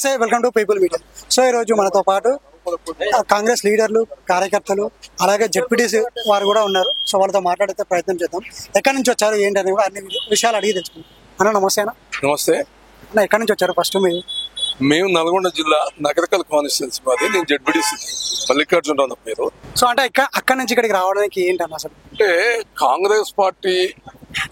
నమస్తే, welcome to people media. So ఈరోజు మనతో పాటు కాంగ్రెస్ లీడర్లు, కార్యకర్తలు, అలాగే జెడ్పీటీసీ వారు కూడా ఉన్నారు. సో వాళ్ళతో మాట్లాడే ప్రయత్నం చేద్దాం. ఎక్కడి నుంచి వచ్చారు ఏంటని కూడా అన్ని విషయాలు అడిగి తెలుసుకుందాం. అన్న నమస్తే. అన్న నమస్తే. అన్న ఎక్కడి నుంచి వచ్చారు? ఫస్ట్ మేము నల్గొండ జిల్లా నగరకల్ కాన్స్టిట్యున్సీ మాది. నేను జెడ్పీటీసీ మల్లికార్జున రావు పేరు. సో అంటే అక్కడి నుంచి ఇక్కడికి రావడానికి ఏంటన్న అసలు? అంటే కాంగ్రెస్ పార్టీ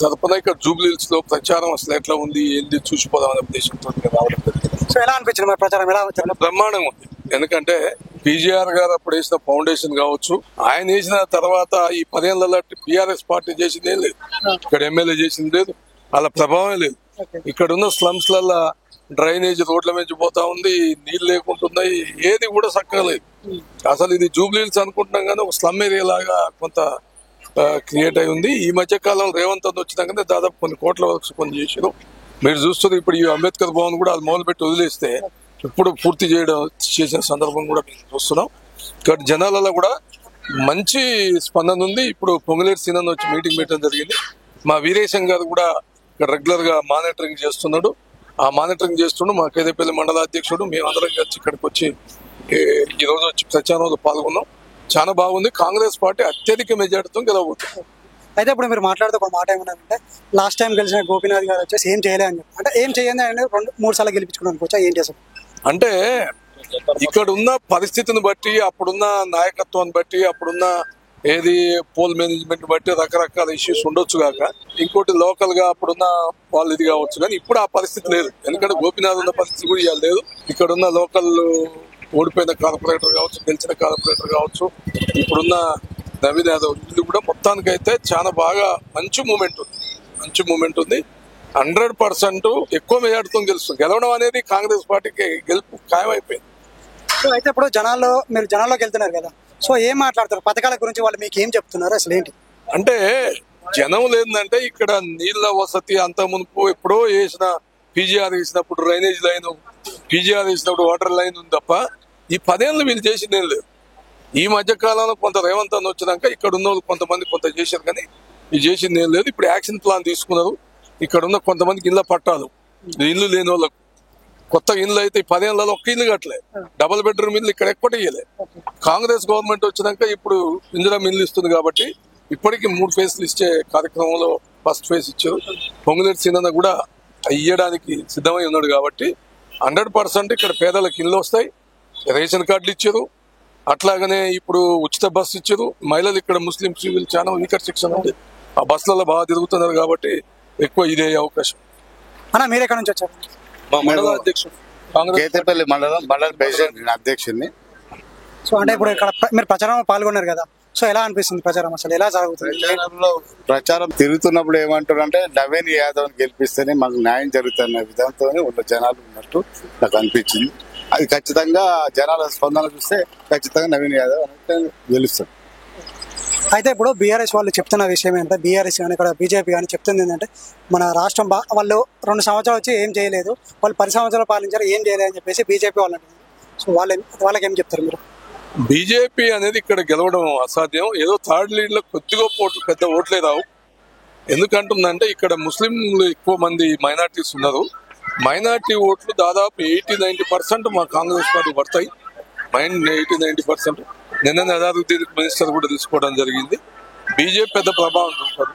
తరపున ఇక్కడ జూబ్లీహిల్స్ లో ప్రచారం అసలు ఎట్లా ఉంది ఏంటి చూసిపోదామనే ఉద్దేశంతో రావడం జరిగింది. సో ఎలా అనిపించింది మరి ప్రచారం? ఎలా వచ్చారు? బ్రహ్మాండంగా ఉంది. ఎందుకంటే పీజీఆర్ గారు అప్పుడు వేసిన ఫౌండేషన్ కావచ్చు, ఆయన వేసిన తర్వాత ఈ 10 ఏళ్లలో బీఆర్ఎస్ పార్టీ చేసింది ఏం లేదు. ఇక్కడ ఎమ్మెల్యే చేసింది లేదు, వాళ్ళ ప్రభావం లేదు. ఇక్కడ ఉన్న స్లమ్స్ లల్లా డ్రైనేజ్ రోడ్ల మీద పోతా ఉంది, నీళ్లు లేకుంటున్నాయి, ఏది కూడా చక్కగా లేదు. అసలు ఇది జూబ్లీహిల్స్ అనుకుంటున్నాం కానీ ఒక స్లమ్ ఏరియా లాగా కొంత క్రియేట్ అయి ఉంది. ఈ మధ్య కాలంలో రేవంత్ అని వచ్చినాకనే దాదాపు కొన్ని కోట్ల వరకు పని చేశారు. మీరు చూస్తున్నారు ఇప్పుడు ఈ అంబేద్కర్ భవన్ కూడా అది మొదలుపెట్టి వదిలేస్తే ఇప్పుడు పూర్తి చేసిన సందర్భం కూడా మేము చూస్తున్నాం. ఇక్కడ జనాలలో కూడా మంచి స్పందన ఉంది. ఇప్పుడు పొంగులేటి సీనన్ వచ్చి మీటింగ్ పెట్టడం జరిగింది. మా వీరేశం గారు కూడా ఇక్కడ రెగ్యులర్ గా మానిటరింగ్ చేస్తున్నాడు. ఆ మానిటరింగ్ చేస్తుండు మా కేదేపల్లి మండల అధ్యక్షుడు. మేము అందరం కలిసి ఇక్కడికి వచ్చి ఈ రోజు వచ్చి ప్రచారంలో పాల్గొన్నాం. చాలా బాగుంది. కాంగ్రెస్ పార్టీ అత్యధిక మెజార్టీతో గెలవబోతుంది. అయితే ఇప్పుడు మీరు మాట్లాడితే ఒక మాట ఏమన్నారంటే, లాస్ట్ టైం గెలిచిన గోపీనాథ్ గారు వచ్చేసి ఏం చేయలే అని చెప్పి, అంటే ఏం చేయండి అని 2-3 సార్లు గెలిపించుకోవడానికి వచ్చా ఏం చేశారు అంటే ఇక్కడ ఉన్న పరిస్థితిని బట్టి, అప్పుడున్న నాయకత్వాన్ని బట్టి, అప్పుడున్న ఏది పోల్ మేనేజ్మెంట్ బట్టి రకరకాల ఇష్యూస్ ఉండొచ్చు కాక, ఇంకోటి లోకల్ గా అప్పుడున్న వాళ్ళు ఇది కావచ్చు. కానీ ఇప్పుడు ఆ పరిస్థితి లేదు. ఎందుకంటే గోపీనాథ్ ఉన్న పరిస్థితి కూడా ఇవాళ లేదు. ఇక్కడ ఉన్న లోకల్ ఓడిపోయిన కార్పొరేటర్ కావచ్చు, గెలిచిన కార్పొరేటర్ కావచ్చు, ఇప్పుడున్న నవీన్ యాదవ్ వీళ్ళు కూడా మొత్తానికైతే చాలా బాగా మంచి మూమెంట్ ఉంది. 100% ఎక్కువ మెజార్టీతో గెలవడం అనేది కాంగ్రెస్ పార్టీకి గెలుపు ఖాయమైపోయింది. సో అయితే ఇప్పుడు మీరు జనాల్లోకి వెళ్తున్నారు కదా, సో ఏం మాట్లాడతారు పథకాల గురించి? వాళ్ళు మీకు ఏం చెప్తున్నారు అసలు ఏంటి? అంటే జనం లేదంటే ఇక్కడ నీళ్ల వసతి అంత మునుపు ఎప్పుడో వేసిన పీజీఆర్ వేసినప్పుడు డ్రైనేజ్ లైన్, పీజీఆర్ వేసినప్పుడు వాటర్ లైన్ ఉంది తప్ప ఈ 10 ఏళ్ళు వీళ్ళు చేసింది ఏం లేదు. ఈ మధ్య కాలంలో కొంత రేవంత్ అని వచ్చినాక ఇక్కడ ఉన్న వాళ్ళు కొంతమంది కొంత చేశారు కానీ ఇది చేసింది ఏం లేదు. ఇప్పుడు యాక్షన్ ప్లాన్ తీసుకున్నారు. ఇక్కడ ఉన్న కొంతమందికి ఇళ్ళ పట్టాలు, ఇల్లు లేని వాళ్ళకు కొత్త ఇల్లు అయితే 10 ఏళ్లలో ఒక్క ఇల్లు కట్టలే. డబుల్ బెడ్రూమ్ ఇల్లు ఇక్కడ ఎక్కటి ఇయ్యలే. కాంగ్రెస్ గవర్నమెంట్ వచ్చినాక ఇప్పుడు ఇందిరా ఇల్లు ఇస్తుంది కాబట్టి ఇప్పటికీ 3 ఫేజ్లు ఇచ్చే కార్యక్రమంలో ఫస్ట్ ఫేజ్ ఇచ్చారు. పొంగులేటి సీనన్న కూడా ఇయ్యడానికి సిద్ధమై ఉన్నాడు కాబట్టి 100% ఇక్కడ పేదలకు ఇల్లు వస్తాయి. రేషన్ కార్డులు ఇచ్చారు. అట్లాగనే ఇప్పుడు ఉచిత బస్సు ఇచ్చారు. మహిళలు ఇక్కడ ముస్లింస్ వీళ్ళు చాలా వీకర్ సెక్షన్ ఉంది, ఆ బస్సులలో బాగా తిరుగుతున్నారు కాబట్టి ఎక్కువ ఇదే అవకాశం. అన్న మీరు ఎక్కడి నుంచి వచ్చారు? మా మండల అధ్యక్షుడు, కేతపల్లి మండల ప్రెసిడెంట్ అధ్యక్షుడిని. సో అంటే ఇప్పుడు ఇక్కడ మీరు ప్రచారంలో పాల్గొన్నారు కదా, సో ఎలా అనిపిస్తుంది ప్రచారం? అసలు ఎలా జరుగుతుంది? ప్రచారం తిరుగుతున్నప్పుడు ఏమంటారు అంటే నవీన్ యాదవ్ గెలిపిస్తేనే మాకు న్యాయం జరుగుతున్న విధానంతో ఉన్న జనాలు ఉన్నట్టు నాకు అనిపించింది. అది ఖచ్చితంగా జనాల స్పందన చూస్తే ఖచ్చితంగా నవీన్ యాదవ్ గెలుస్తాడు. అయితే ఇప్పుడు బీఆర్ఎస్ వాళ్ళు చెప్తున్న విషయం ఏంటంటే, బీఆర్ఎస్ కానీ ఇక్కడ బీజేపీ కానీ చెప్తుంది ఏంటంటే, మన రాష్ట్రం వాళ్ళు 2 సంవత్సరాలు వచ్చి ఏం చేయలేదు, వాళ్ళు 10 సంవత్సరాలు పాలించారు ఏం చేయలేదు అని చెప్పేసి బీజేపీ వాళ్ళు అంటున్నారు. సో వాళ్ళకి ఏం చెప్తారు మీరు? బీజేపీ అనేది ఇక్కడ గెలవడం అసాధ్యం. ఏదో థర్డ్ లీడ్ లో కొద్దిగా పెద్ద ఓట్లే రావు. ఎందుకంటుందంటే ఇక్కడ ముస్లింలు ఎక్కువ మంది మైనార్టీస్ ఉన్నారు. మైనార్టీ ఓట్లు దాదాపు 80-90% మా కాంగ్రెస్ పార్టీ పడతాయి. 80-90%. నిన్న అజారుద్దీన్ మినిస్టర్ కూడా తీసుకోవడం జరిగింది. బీజేపీ పెద్ద ప్రభావం చూపారు.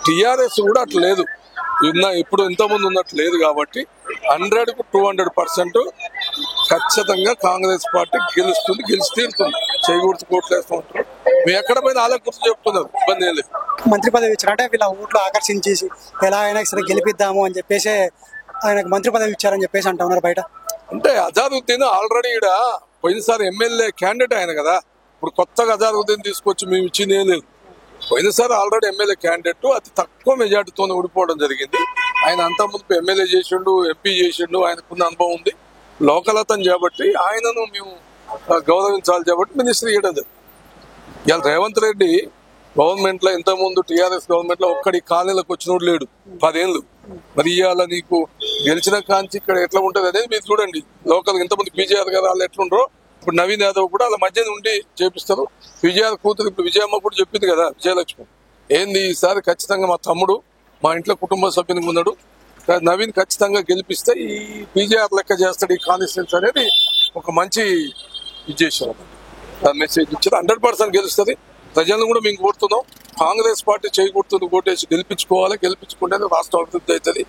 టీఆర్ఎస్ కూడా అట్లా లేదు, ఇప్పుడు ఇంతకుముందు ఉన్నట్టు లేదు కాబట్టి 100కు 200% ఖచ్చితంగా కాంగ్రెస్ పార్టీ గెలుస్తుంది, గెలిచి తీరుతుంది. చేయకూడదు కోట్లు వేస్తూ ఉంటారు. మేము ఎక్కడ పోయినా వాళ్ళ గుర్తు చెప్తున్నారు, ఇబ్బంది ఏం లేదు. మంత్రి పదవి ఇచ్చారు అంటే వీళ్ళ ఓట్లు ఆకర్షించేసి ఎలా అయినా సరే గెలిపిద్దాము అని చెప్పేసి ఆయనకు మంత్రి పదవి ఇచ్చారని చెప్పేసి అంటా ఉన్నారు బయట. అంటే అజారుద్దీన్ ఆల్రెడీ ఇక్కడ పోయినసారి ఎమ్మెల్యే క్యాండిడేట్ ఆయన కదా, ఇప్పుడు కొత్తగా అజారుద్దీన్ తీసుకొచ్చి మేము ఇచ్చింది ఏం లేదు. పోయినసారి ఆల్రెడీ ఎమ్మెల్యే క్యాండిడేట్ అతి తక్కువ మెజార్టీతో ఓడిపోవడం జరిగింది. ఆయన అంత ముందు ఎమ్మెల్యే చేసిండు, ఎంపీ చేసిండు, ఆయనకున్న అనుభవం ఉంది. లోకల్ అతను కాబట్టి ఆయనను మేము గౌరవించాలి కాబట్టి మినిస్టర్ ఇవ్వడం జరిగింది. ఇవాళ రేవంత్ రెడ్డి గవర్నమెంట్ లో ఇంతకుముందు టీఆర్ఎస్ గవర్నమెంట్ లో ఒక్కడి కాలనీలకు వచ్చినోడు లేడు 10 ఏళ్ళు. మరి ఇవాళ నీకు గెలిచిన కాంచి ఇక్కడ ఎట్లా ఉంటది అనేది మీరు చూడండి. లోకల్ ఇంతమంది పీజీఆర్ గారు వాళ్ళు ఎట్లుండ్రో ఇప్పుడు నవీన్ యాదవ్ కూడా వాళ్ళ మధ్య ఉండి చేపిస్తారు. పీజీఆర్ కూతురు ఇప్పుడు విజయమ్మ కూడా చెప్పింది కదా, విజయలక్ష్మి ఏంది ఈసారి ఖచ్చితంగా మా తమ్ముడు మా ఇంట్లో కుటుంబ సభ్యునికి ఉన్నాడు, నవీన్ ఖచ్చితంగా గెలిపిస్తే ఈ పీజీఆర్ లెక్క చేస్తాడు ఈ కాన్స్టిట్యూన్స్ అనేది ఒక మంచి ఇది చేశారు. దాని మెసేజ్ ఇచ్చారు. 100% గెలుస్తుంది. ప్రజలను కూడా మేము కోరుతున్నాం, కాంగ్రెస్ పార్టీ చేయకూడుతుంది, ఓటేసి గెలిపించుకోవాలి. గెలిపించుకుంటే రాష్ట్రం అభివృద్ధి అవుతుంది.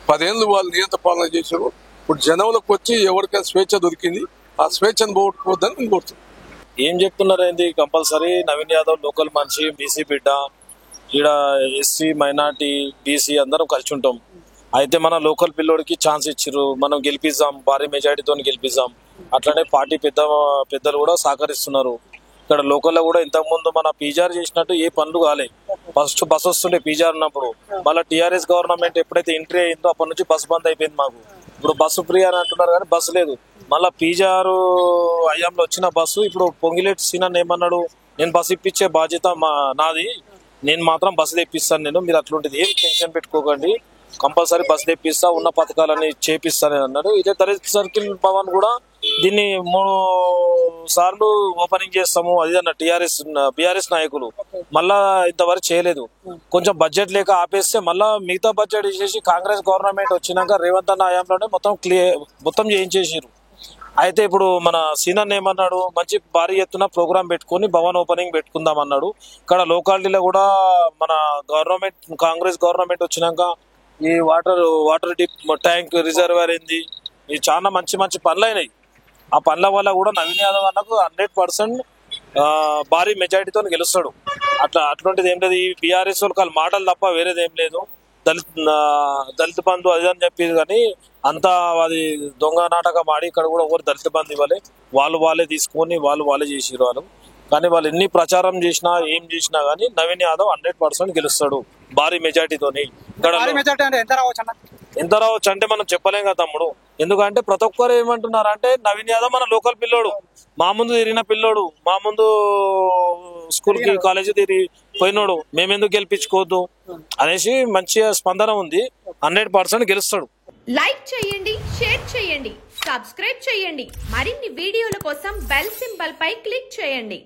10 ఏళ్ళు వాళ్ళు నియంత్ర పాలన చేశారు. ఇప్పుడు జనంలోకి వచ్చి ఎవరికైనా స్వేచ్ఛ దొరికింది, ఆ స్వేచ్ఛను పోగొట్టుకోవద్దని మేము కోరుతున్నాం. ఏం చెప్తున్నారు ఏంది? కంపల్సరీ నవీన్ యాదవ్ లోకల్ మనిషి, బీసీ బిడ్డ, ఈడ ఎస్సీ మైనార్టీ బీసీ అందరం కలిసి ఉంటాం. అయితే మన లోకల్ పిల్లోడికి ఛాన్స్ ఇచ్చిర్రు, మనం గెలిపిద్దాం, భారీ మెజారిటీతో గెలిపిద్దాం. అట్లనే పార్టీ పెద్దలు కూడా సహకరిస్తున్నారు. ఇక్కడ లోకల్లో కూడా ఇంతకుముందు మన పీజీఆర్ చేసినట్టు ఏ పనులు కాలే. ఫస్ట్ బస్ వస్తుండే పీజీఆర్ ఉన్నప్పుడు, మళ్ళీ టీఆర్ఎస్ గవర్నమెంట్ ఎప్పుడైతే ఎంట్రీ అయిందో అప్పటి నుంచి బస్ బంద్ అయిపోయింది మాకు. ఇప్పుడు బస్సు ఫ్రీ అని అంటున్నారు కానీ బస్సు లేదు. మళ్ళీ పీజీఆర్ హయాంలో వచ్చిన బస్సు ఇప్పుడు పొంగిలేటి సీనన్ ఏమన్నాడు, నేను బస్సు ఇప్పించే బాధ్యత నాది, నేను మాత్రం బస్సు తెప్పిస్తాను, మీరు అట్లుంటుంది ఏం టెన్షన్ పెట్టుకోకండి, కంపల్సరీ బస్సు తెప్పిస్తా, ఉన్న పథకాలని చేపిస్తానని అన్నాడు. ఇదే దళిత్ సర్కిల్ భవన్ కూడా దీన్ని 3 సార్లు ఓపెనింగ్ చేస్తాము అది అన్న బీఆర్ఎస్ నాయకులు, మళ్ళా ఇంతవరకు చేయలేదు. కొంచెం బడ్జెట్ లేక ఆపేస్తే మళ్ళా మిగతా బడ్జెట్ చేసి కాంగ్రెస్ గవర్నమెంట్ వచ్చినాక రేవంత్ అన్న హయాంలోనే మొత్తం చేయించేసారు. అయితే ఇప్పుడు మన సీనన్ ఏమన్నాడు, మంచి భారీ ఎత్తున ప్రోగ్రామ్ పెట్టుకుని భవన్ ఓపెనింగ్ పెట్టుకుందాం అన్నాడు. ఇక్కడ లోకాలిటీలో కూడా మన కాంగ్రెస్ గవర్నమెంట్ వచ్చినాక ఈ వాటర్ ట్యాంక్ రిజర్వేర్ అయింది, ఇది చాలా మంచి పనులు అయినాయి. ఆ పనుల వల్ల కూడా నవీన్ యాదవ్ అన్నకు 100% భారీ మెజారిటీతో గెలుస్తాడు. అట్లాంటిది ఏం లేదు. ఈ బీఆర్ఎస్ వాళ్ళు మాటలు తప్ప వేరేది ఏం లేదు. దళిత బంధు అది అని చెప్పేది కానీ అంతా అది దొంగ నాటకం ఆడి ఇక్కడ కూడా ఒకరు దళిత బంధు ఇవ్వాలి, వాళ్ళే తీసుకొని వాళ్ళే చేసిరు వాళ్ళు. కానీ వాళ్ళు ఎన్ని ప్రచారం చేసినా ఏం చేసినా కానీ నవీన్ యాదవ్ 100% గెలుస్తాడు భారీ మెజార్టీతోని. ఇక్కడ ఎంత రావచ్చు అంటే మనం చెప్పలేం కదా తమ్ముడు. ఎందుకంటే ప్రతి ఒక్కరు ఏమంటున్నారు అంటే నవీన్ యాదవ్ మన లోకల్ పిల్లోడు, మా ముందు తిరిగిన పిల్లోడు, మా ముందు స్కూల్ కి కాలేజీ తిరిగి పోయినోడు, మేమెందుకు గెలిపించుకోవద్దు అనేసి మంచి స్పందన ఉంది. 100% గెలుస్తాడు. లైక్ చేయండి, షేర్ చేయండి, సబ్స్క్రైబ్ చేయండి. మరిన్ని వీడియోల కోసం బెల్ సింబల్ పై క్లిక్ చేయండి.